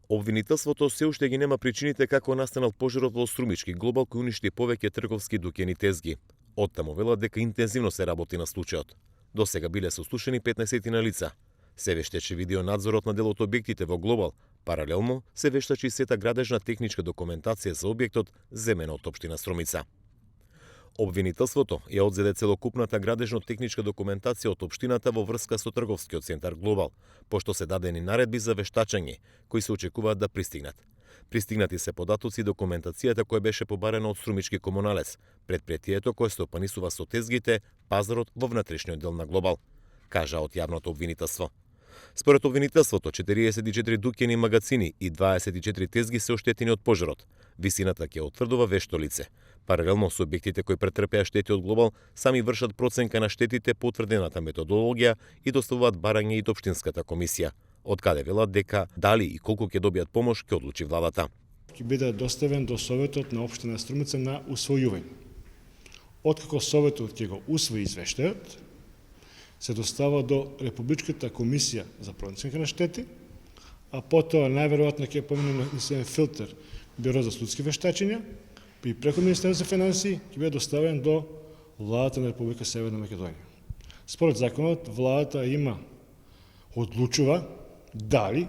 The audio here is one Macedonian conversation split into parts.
Обвинителството се уште ги нема причините како настанал пожарот во Струмички Глобал кој уништи повеќе трговски дуќани тезги. Оттаму велат дека интензивно се работи на случајот. До сега биле сослушани 15 на лица. Се вештеше видеонадзорот на дел од објектите во Глобал. Паралелно се вештачи и сета градежна техничка документација за објектот земена од општина Струмица. Обвинителството ја одзеде целокупната градежно-техничка документација од општината во врска со трговскиот центар Глобал, пошто се дадени наредби за вештачење, кои се очекуваат да пристигнат. Пристигнати се податоци и документацијата која беше побарена од Струмички комуналец, предпријатието кое стопанисува со тезгите, пазарот во внатрешниот дел на Глобал, кажа од јавното обвинителство. Според обвинителството, 44 дуќани магацини и 24 тезги се оштетени од пожарот. Висината ќе утврдува вешто лице. Паралелно со објектите кои претрпеа штети од Глобал, сами вршат проценка на штетите по утврдената методологија и доставуваат барање и до општинската комисија, од каде велат дека дали и колку ќе добијат помош ќе одлучи владата. Ќе биде доставен до Советот на општина Струмица на усвојување. Откако Советот ќе го усвои извештајот, се достава до Републичката комисија за проценка на штети, а потоа најверојатно ќе помине на филтер Биро за судски вештачења, и преку Министерството за финансии ќе биде доставен до владата на Република Северна Македонија. Според законот, владата одлучува дали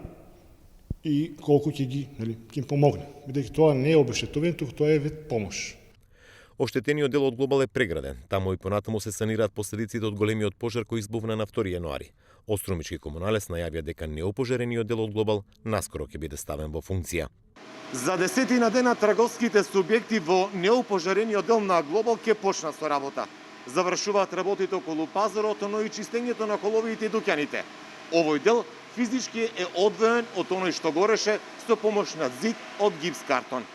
и колку ќе им помогне, бидејќи тоа не е обештетување, туку тоа е вид помош. Оштетениот дел од Глобал е преграден, таму и понатаму се санираат последиците од големиот пожар кој избувна на 2 јануари. Струмички комуналец најавија дека неопожарениот дел од Глобал наскоро ќе биде ставен во функција. За десетина дена трговските субјекти во неопожарениот дел на Глобал ќе почнат со работа. Завршуваат работите околу пазарот, но и чистењето на коловите и дуќаните. Овој дел физички е одвоен од оној што гореше со помош на зид од гипс картон.